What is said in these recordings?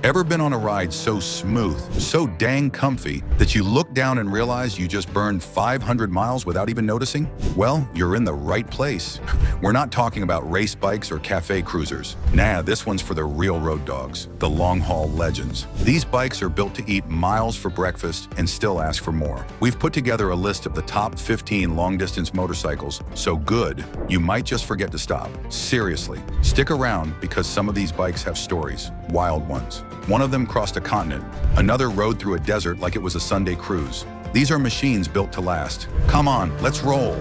Ever been on a ride so smooth, so dang comfy, that you look down and realize you just burned 500 miles without even noticing? Well, you're in the right place. We're not talking about race bikes or cafe cruisers. Nah, this one's for the real road dogs, the long-haul legends. These bikes are built to eat miles for breakfast and still ask for more. We've put together a list of the top 15 long-distance motorcycles, so good, you might just forget to stop. Seriously, stick around because some of these bikes have stories, wild ones. One of them crossed a continent, another rode through a desert like it was a Sunday cruise. These are machines built to last. Come on, let's roll.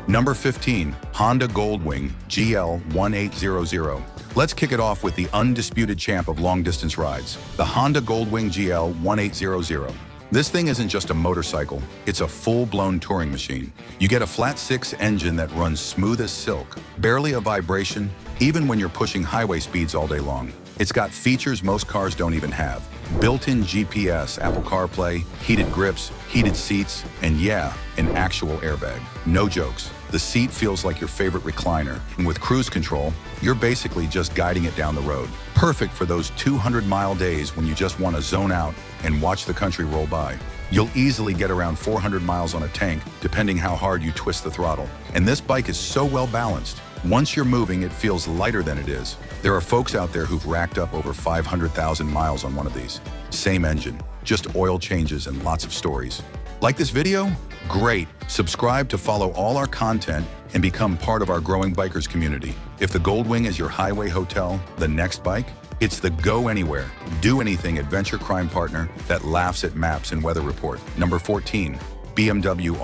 Number 15, Honda Goldwing GL1800. Let's kick it off with the undisputed champ of long-distance rides, the Honda Goldwing GL1800. This thing isn't just a motorcycle, it's a full-blown touring machine. You get a flat-six engine that runs smooth as silk, barely a vibration, even when you're pushing highway speeds all day long. It's got features most cars don't even have. Built-in GPS, Apple CarPlay, heated grips, heated seats, and yeah, an actual airbag. No jokes. The seat feels like your favorite recliner, and with cruise control, you're basically just guiding it down the road. Perfect for those 200-mile days when you just want to zone out and watch the country roll by. You'll easily get around 400 miles on a tank, depending how hard you twist the throttle. And this bike is so well balanced. Once you're moving, it feels lighter than it is. There are folks out there who've racked up over 500,000 miles on one of these. Same engine, just oil changes and lots of stories. Like this video? Great. Subscribe to follow all our content and become part of our growing bikers community. If the Goldwing is your highway hotel, the next bike, it's the go anywhere, do anything adventure crime partner that laughs at maps and weather report. Number 14, BMW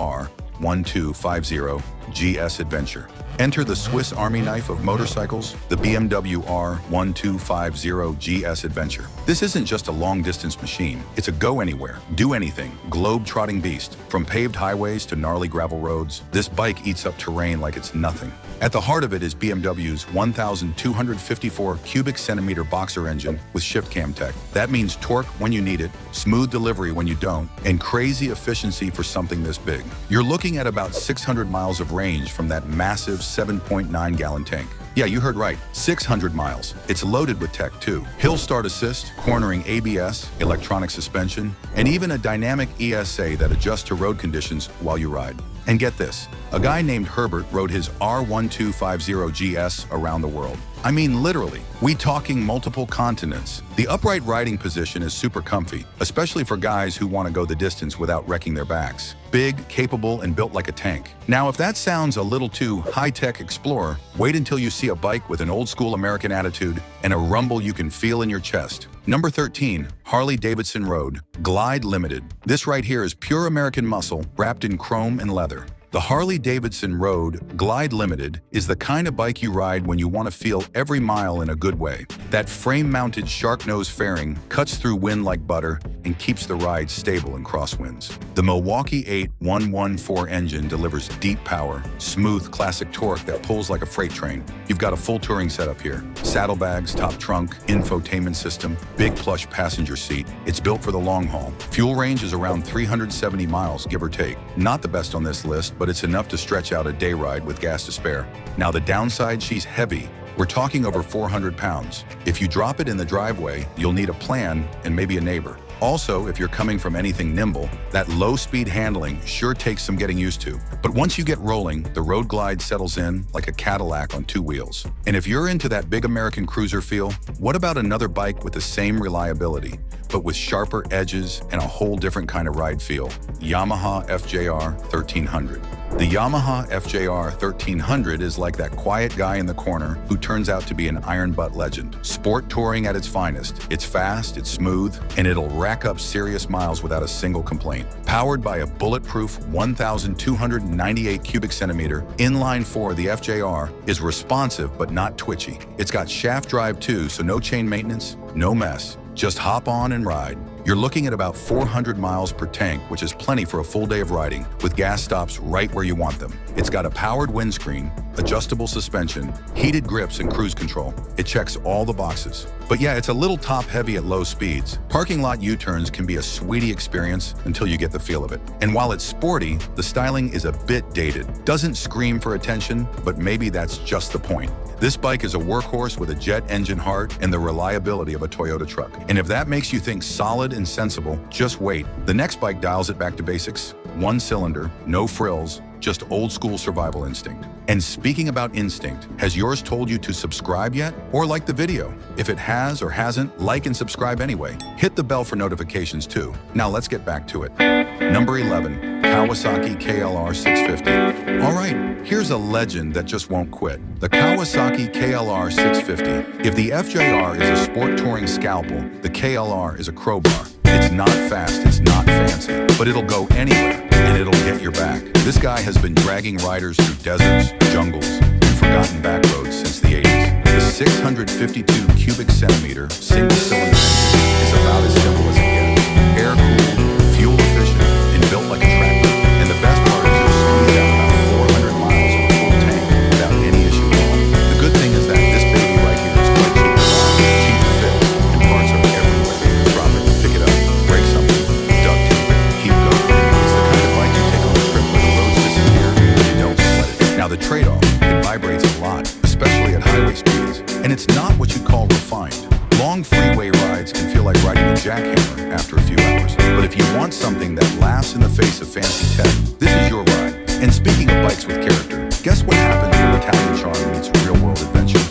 R1250GS Adventure. Enter the Swiss Army knife of motorcycles, the BMW R1250GS Adventure. This isn't just a long-distance machine. It's a go-anywhere, do-anything, globe-trotting beast. From paved highways to gnarly gravel roads, this bike eats up terrain like it's nothing. At the heart of it is BMW's 1,254 cubic centimeter boxer engine with shift cam tech. That means torque when you need it, smooth delivery when you don't, and crazy efficiency for something this big. You're looking at about 600 miles of range from that massive 7.9-gallon tank. Yeah, you heard right, 600 miles. It's loaded with tech too. Hill start assist, cornering ABS, electronic suspension, and even a dynamic ESA that adjusts to road conditions while you ride. And get this, a guy named Herbert rode his R1250GS around the world. I mean, literally, we talking multiple continents. The upright riding position is super comfy, especially for guys who want to go the distance without wrecking their backs. Big, capable, and built like a tank. Now, if that sounds a little too high-tech explorer, wait until you see a bike with an old-school American attitude and a rumble you can feel in your chest. Number 13, Harley-Davidson Road Glide Limited. This right here is pure American muscle wrapped in chrome and leather. The Harley-Davidson Road Glide Limited is the kind of bike you ride when you want to feel every mile in a good way. That frame-mounted shark nose fairing cuts through wind like butter and keeps the ride stable in crosswinds. The Milwaukee 8114 engine delivers deep power, smooth classic torque that pulls like a freight train. You've got a full touring setup here. Saddlebags, top trunk, infotainment system, big plush passenger seat. It's built for the long haul. Fuel range is around 370 miles, give or take. Not the best on this list, but it's enough to stretch out a day ride with gas to spare. Now the downside, she's heavy. We're talking over 400 pounds. If you drop it in the driveway, you'll need a plan and maybe a neighbor. Also, if you're coming from anything nimble, that low-speed handling sure takes some getting used to. But once you get rolling, the Road Glide settles in like a Cadillac on two wheels. And if you're into that big American cruiser feel, what about another bike with the same reliability, but with sharper edges and a whole different kind of ride feel? Yamaha FJR1300. The Yamaha FJR1300 is like that quiet guy in the corner who turns out to be an iron butt legend. Sport touring at its finest. It's fast, it's smooth, and it'll rack up serious miles without a single complaint. Powered by a bulletproof 1,298 cubic centimeter inline-4, the FJR is responsive but not twitchy. It's got shaft drive too, so no chain maintenance, no mess. Just hop on and ride. You're looking at about 400 miles per tank, which is plenty for a full day of riding, with gas stops right where you want them. It's got a powered windscreen, adjustable suspension, heated grips, and cruise control. It checks all the boxes. But yeah, it's a little top-heavy at low speeds. Parking lot U-turns can be a sweetie experience until you get the feel of it. And while it's sporty, the styling is a bit dated. Doesn't scream for attention, but maybe that's just the point. This bike is a workhorse with a jet engine heart and the reliability of a Toyota truck. And if that makes you think solid and sensible, just wait. The next bike dials it back to basics. One cylinder, no frills, just old school survival instinct. And speaking about instinct, has yours told you to subscribe yet? Or like the video? If it has or hasn't, like and subscribe anyway. Hit the bell for notifications too. Now let's get back to it. Number 11, Kawasaki KLR 650. All right, here's a legend that just won't quit. The Kawasaki KLR 650. If the FJR is a sport touring scalpel, the KLR is a crowbar. It's not fast, it's not fancy, but it'll go anywhere, and it'll get your back. This guy has been dragging riders through deserts, jungles, and forgotten back roads since the 80s. The 652 cubic centimeter single-cylinder engine is about as simple as it gets. Air-cooled, fuel-efficient, and built like a tractor. And the best part is you'll squeeze out about 400 miles of a full tank without any issue at all. The good thing is that this baby right here is quite cheap to buy, cheap to fix, and parts are everywhere. Drop it, pick it up, break something, duct tape it, keep going. It's the kind of bike you take on a trip where the roads disappear, but you don't sweat it. Now the trade-off, it vibrates a lot, especially at highway speeds, and it's not what you'd call refined. Long freeway rides can feel like riding a jackhammer after a few hours. But if you want something that laughs in the face of fancy tech, this is your ride. And speaking of bikes with character, guess what happens when Italian charm meets real-world adventure?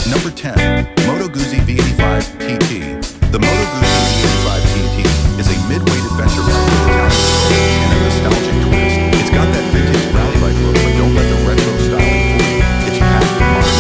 Number 10, Moto Guzzi V85 TT. The Moto Guzzi V85 TT is a mid-weight adventure bike with Italian soul and a nostalgic twist. It's got that vintage rally bike look, but don't let the retro styling fool you. It's packed with modern,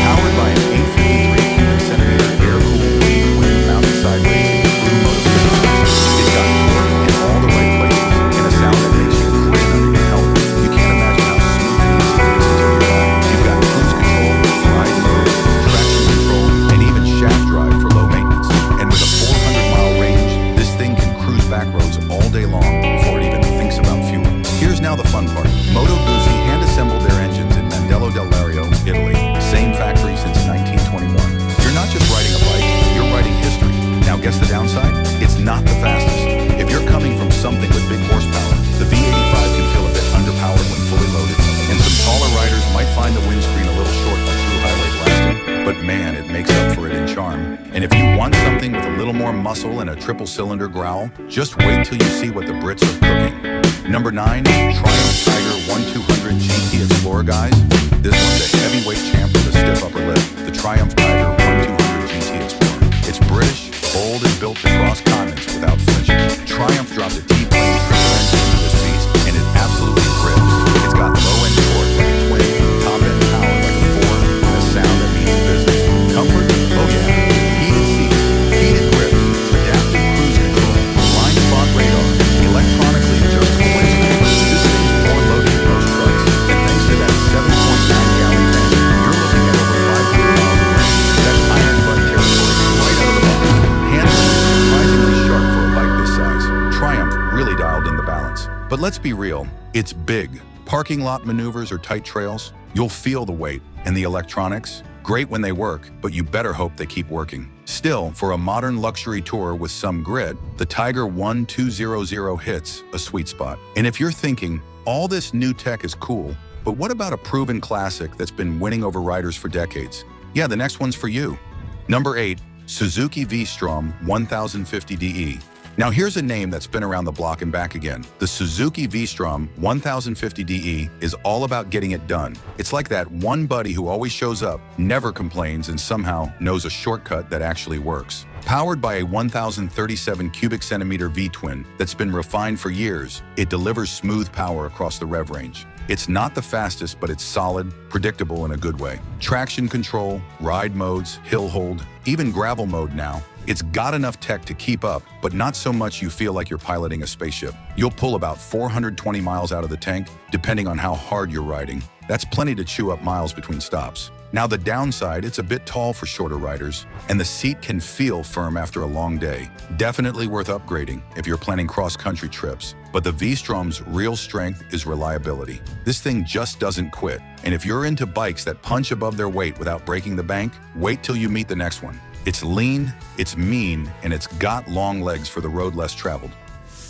powered by an 853 cubic centimeter air-cooled twin mounted sideways in true Moto Guzzi style. It's got torque in all the right places and a sound that makes you grin under your helmet. You can't imagine how smooth and easy it is to your ride. You've got cruise control, ride mode, traction control, and even shaft drive for low maintenance. And with a 400-mile range, this thing can cruise back roads all day long before it even thinks about fuel. Here's now the fun part. Moto Guzzi hand-assembled their engines in Mandello del Lario, Italy. Same factory since 1921. You're not just riding a bike, you're riding history. Now guess the downside? It's not the fastest. If you're coming from something with big horsepower, the V85 can feel a bit underpowered when fully loaded, and some taller riders might find the windscreen a little short for true highway blasting. But man, it makes up for it in charm. And if you want something with a little more muscle and a triple-cylinder growl, just wait till you see what the Brits are cooking. Number 9, Triumph Tiger 1200 GT Explorer, guys. This one's a heavyweight champ with a stiff upper lip. The Triumph Tiger 1200 GT Explorer. It's British, bold, and built to cross continents without flinching. Triumph dropped a T-plane triple engine into this beast, and it absolutely rips. It's got low-end torque like a twin, top-end power like a 4, and a sound that means business. Comfort? Oh yeah. Heated seats, heated grips, adaptive cruise control, blind spot radar, electronically adjustable windscreen. This thing's more loaded than most trucks, and thanks to that 7.9-gallon tank, you're looking at over 500 miles of range. That's iron butt territory right out of the box. Handling is surprisingly sharp for a bike this size. Triumph really dialed in the balance. But let's be real, it's big. Parking lot maneuvers or tight trails, you'll feel the weight. And the electronics? Great when they work, but you better hope they keep working. Still, for a modern luxury tour with some grit, the Tiger 1200 hits a sweet spot. And if you're thinking, all this new tech is cool, but what about a proven classic that's been winning over riders for decades? Yeah, the next one's for you. Number 8, Suzuki V-Strom 1050DE. Now here's a name that's been around the block and back again. The Suzuki V-Strom 1050DE is all about getting it done. It's like that one buddy who always shows up, never complains, and somehow knows a shortcut that actually works. Powered by a 1037 cubic centimeter V-twin that's been refined for years, it delivers smooth power across the rev range. It's not the fastest, but it's solid, predictable in a good way. Traction control, ride modes, hill hold, even gravel mode now. It's got enough tech to keep up, but not so much you feel like you're piloting a spaceship. You'll pull about 420 miles out of the tank, depending on how hard you're riding. That's plenty to chew up miles between stops. Now the downside, it's a bit tall for shorter riders, and the seat can feel firm after a long day. Definitely worth upgrading if you're planning cross-country trips. But the V-Strom's real strength is reliability. This thing just doesn't quit. And if you're into bikes that punch above their weight without breaking the bank, wait till you meet the next one. It's lean, it's mean, and it's got long legs for the road less traveled.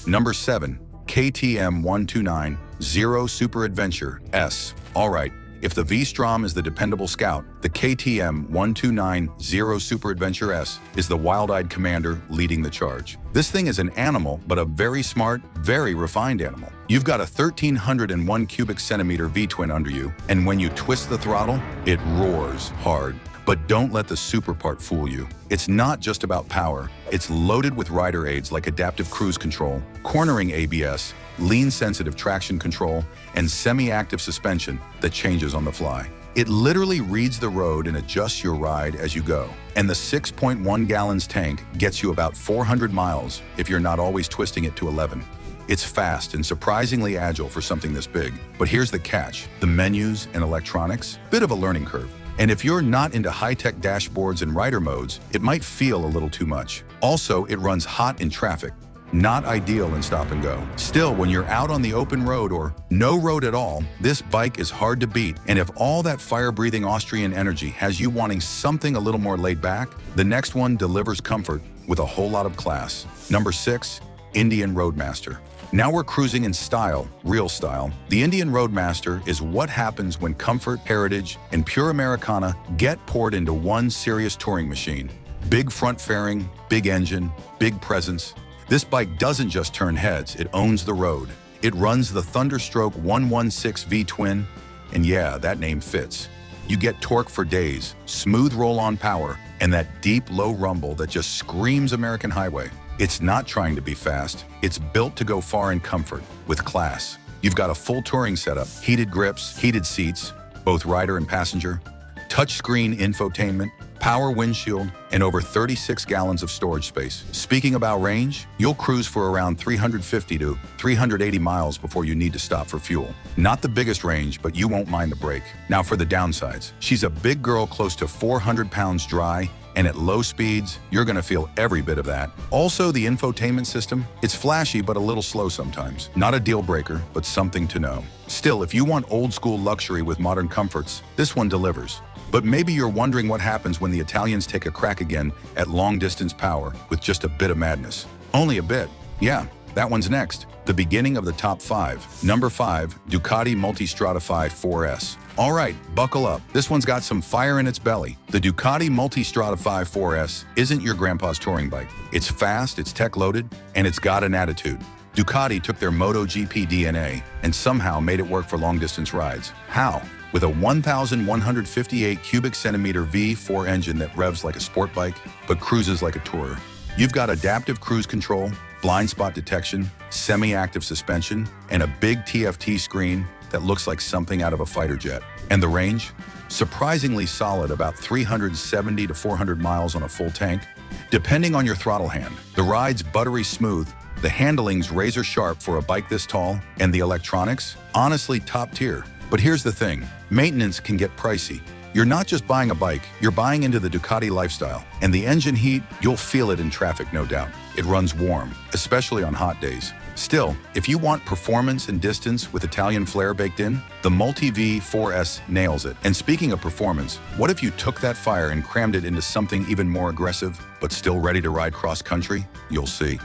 Number 7. KTM 1290 Super Adventure S. Alright, if the V-Strom is the dependable scout, the KTM 1290 Super Adventure S is the wild-eyed commander leading the charge. This thing is an animal, but a very smart, very refined animal. You've got a 1,301 cubic centimeter V-twin under you, and when you twist the throttle, it roars hard. But don't let the super part fool you. It's not just about power. It's loaded with rider aids like adaptive cruise control, cornering ABS, lean-sensitive traction control, and semi-active suspension that changes on the fly. It literally reads the road and adjusts your ride as you go. And the 6.1 gallons tank gets you about 400 miles if you're not always twisting it to 11. It's fast and surprisingly agile for something this big. But here's the catch. The menus and electronics, bit of a learning curve. And if you're not into high-tech dashboards and rider modes, it might feel a little too much. Also, it runs hot in traffic. Not ideal in stop and go. Still, when you're out on the open road or no road at all, this bike is hard to beat. And if all that fire-breathing Austrian energy has you wanting something a little more laid back, the next one delivers comfort with a whole lot of class. Number 6, Indian Roadmaster. Now we're cruising in style, real style. The Indian Roadmaster is what happens when comfort, heritage, and pure Americana get poured into one serious touring machine. Big front fairing, big engine, big presence. This bike doesn't just turn heads, it owns the road. It runs the Thunderstroke 116 V-twin, and yeah, that name fits. You get torque for days, smooth roll-on power, and that deep, low rumble that just screams American highway. It's not trying to be fast. It's built to go far in comfort, with class. You've got a full touring setup, heated grips, heated seats, both rider and passenger, touchscreen infotainment, power windshield, and over 36 gallons of storage space. Speaking about range, you'll cruise for around 350 to 380 miles before you need to stop for fuel. Not the biggest range, but you won't mind the brake. Now for the downsides. She's a big girl close to 400 pounds dry, and at low speeds, you're gonna feel every bit of that. Also, the infotainment system, it's flashy but a little slow sometimes. Not a deal breaker, but something to know. Still, if you want old school luxury with modern comforts, this one delivers. But maybe you're wondering what happens when the Italians take a crack again at long-distance power with just a bit of madness. Only a bit. Yeah, that one's next. The beginning of the top 5. Number 5, Ducati Multistrada V4S. All right, buckle up. This one's got some fire in its belly. The Ducati Multistrada V4S isn't your grandpa's touring bike. It's fast, it's tech-loaded, and it's got an attitude. Ducati took their Moto GP DNA and somehow made it work for long-distance rides. How? With a 1,158 cubic centimeter V4 engine that revs like a sport bike, but cruises like a tourer. You've got adaptive cruise control, blind spot detection, semi-active suspension, and a big TFT screen that looks like something out of a fighter jet. And the range? Surprisingly solid, about 370 to 400 miles on a full tank, depending on your throttle hand. The ride's buttery smooth, the handling's razor sharp for a bike this tall, and the electronics? Honestly, top tier. But here's the thing, maintenance can get pricey. You're not just buying a bike, you're buying into the Ducati lifestyle. And the engine heat, you'll feel it in traffic, no doubt. It runs warm, especially on hot days. Still, if you want performance and distance with Italian flair baked in, the Multi V4S nails it. And speaking of performance, what if you took that fire and crammed it into something even more aggressive, but still ready to ride cross-country? You'll see.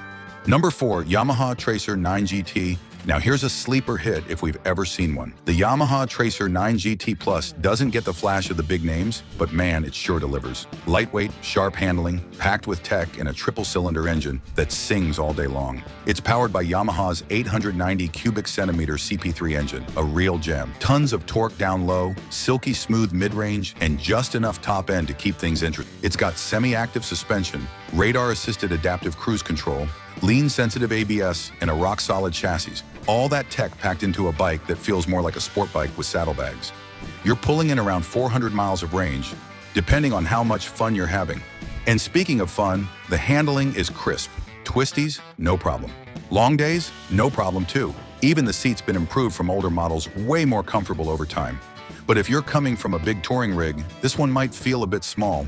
Number 4, Yamaha Tracer 9GT. Now here's a sleeper hit if we've ever seen one. The Yamaha Tracer 9GT Plus doesn't get the flash of the big names, but man, it sure delivers. Lightweight, sharp handling, packed with tech and a triple-cylinder engine that sings all day long. It's powered by Yamaha's 890 cubic centimeter CP3 engine, a real gem. Tons of torque down low, silky smooth mid-range, and just enough top end to keep things interesting. It's got semi-active suspension, radar-assisted adaptive cruise control, lean-sensitive ABS, and a rock-solid chassis. All that tech packed into a bike that feels more like a sport bike with saddlebags. You're pulling in around 400 miles of range, depending on how much fun you're having. And speaking of fun, the handling is crisp. Twisties, no problem. Long days, no problem too. Even the seat's been improved from older models, way more comfortable over time. But if you're coming from a big touring rig, this one might feel a bit small.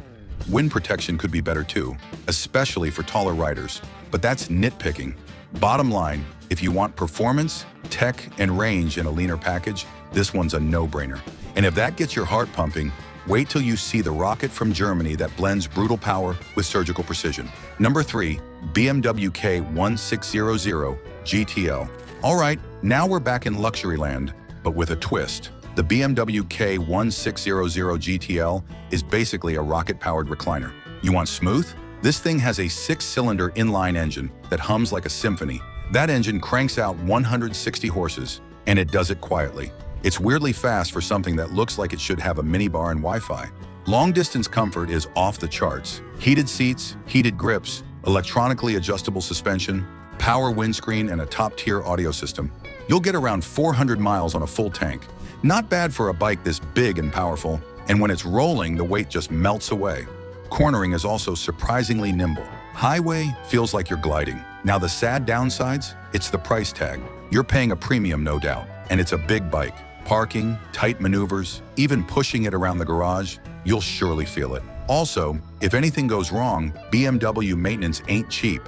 Wind protection could be better too, especially for taller riders. But that's nitpicking. Bottom line, if you want performance, tech, and range in a leaner package, this one's a no-brainer. And if that gets your heart pumping, wait till you see the rocket from Germany that blends brutal power with surgical precision. Number 3, BMW K1600 GTL. All right, now we're back in luxury land, but with a twist. The BMW K1600 GTL is basically a rocket-powered recliner. You want smooth? This thing has a 6-cylinder inline engine that hums like a symphony. That engine cranks out 160 horses, and it does it quietly. It's weirdly fast for something that looks like it should have a minibar and Wi-Fi. Long-distance comfort is off the charts. Heated seats, heated grips, electronically adjustable suspension, power windscreen, and a top-tier audio system. You'll get around 400 miles on a full tank. Not bad for a bike this big and powerful, and when it's rolling, the weight just melts away. Cornering is also surprisingly nimble. Highway feels like you're gliding. Now the sad downsides, it's the price tag. You're paying a premium, no doubt, and it's a big bike. Parking, tight maneuvers, even pushing it around the garage, you'll surely feel it. Also, if anything goes wrong, BMW maintenance ain't cheap.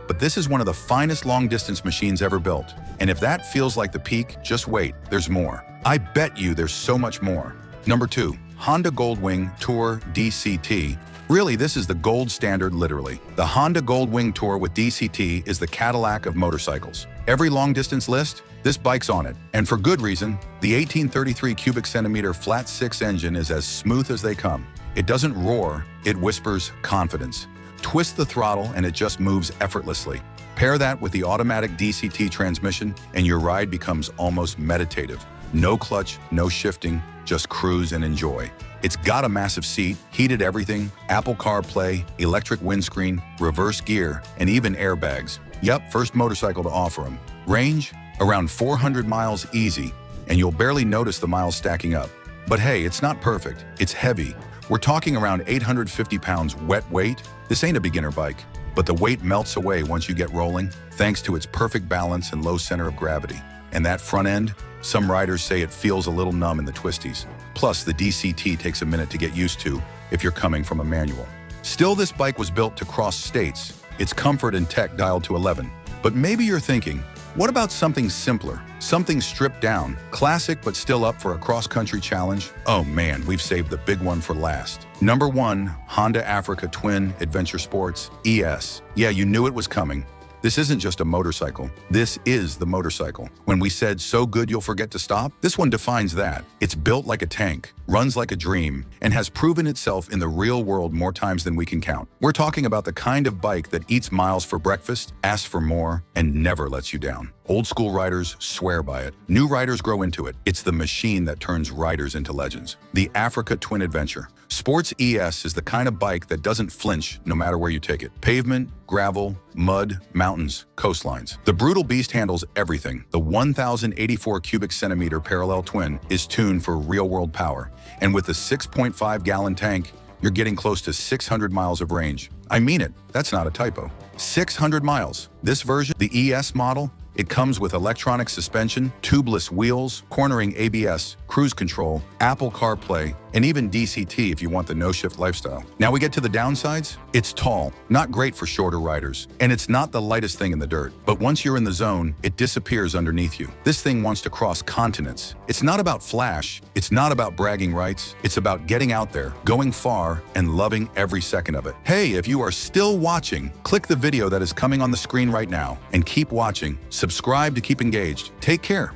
But this is one of the finest long-distance machines ever built. And if that feels like the peak, just wait, there's more. I bet you there's so much more. Number 2, Honda Goldwing Tour DCT. Really, this is the gold standard, literally. The Honda Goldwing Tour with DCT is the Cadillac of motorcycles. Every long-distance list, this bike's on it. And for good reason. The 1833 cubic centimeter flat 6 engine is as smooth as they come. It doesn't roar, it whispers confidence. Twist the throttle and it just moves effortlessly. Pair that with the automatic DCT transmission and your ride becomes almost meditative. No clutch, no shifting, just cruise and enjoy. It's got a massive seat, heated everything, Apple CarPlay, electric windscreen, reverse gear, and even airbags. Yep, first motorcycle to offer them. Range? Around 400 miles easy, and you'll barely notice the miles stacking up. But hey, it's not perfect. It's heavy. We're talking around 850 pounds wet weight. This ain't a beginner bike, but the weight melts away once you get rolling, thanks to its perfect balance and low center of gravity. And that front end? Some riders say it feels a little numb in the twisties. Plus, the DCT takes a minute to get used to if you're coming from a manual. Still, this bike was built to cross states. Its comfort and tech dialed to 11. But maybe you're thinking, what about something simpler? Something stripped down, classic but still up for a cross-country challenge? Oh man, we've saved the big one for last. Number 1, Honda Africa Twin Adventure Sports ES. Yeah, you knew it was coming. This isn't just a motorcycle. This is the motorcycle. When we said so good you'll forget to stop, this one defines that. It's built like a tank, runs like a dream, and has proven itself in the real world more times than we can count. We're talking about the kind of bike that eats miles for breakfast, asks for more, and never lets you down. Old school riders swear by it. New riders grow into it. It's the machine that turns riders into legends. The Africa Twin Adventure. Sports ES is the kind of bike that doesn't flinch no matter where you take it. Pavement, gravel, mud, mountains, coastlines. The brutal beast handles everything. The 1,084 cubic centimeter parallel twin is tuned for real-world power. And with a 6.5-gallon tank, you're getting close to 600 miles of range. I mean it, that's not a typo. 600 miles. This version, the ES model, it comes with electronic suspension, tubeless wheels, cornering ABS, cruise control, Apple CarPlay, and even DCT if you want the no-shift lifestyle. Now we get to the downsides. It's tall, not great for shorter riders, and it's not the lightest thing in the dirt. But once you're in the zone, it disappears underneath you. This thing wants to cross continents. It's not about flash, it's not about bragging rights, it's about getting out there, going far, and loving every second of it. Hey, if you are still watching, click the video that is coming on the screen right now, and keep watching. Subscribe to keep engaged. Take care.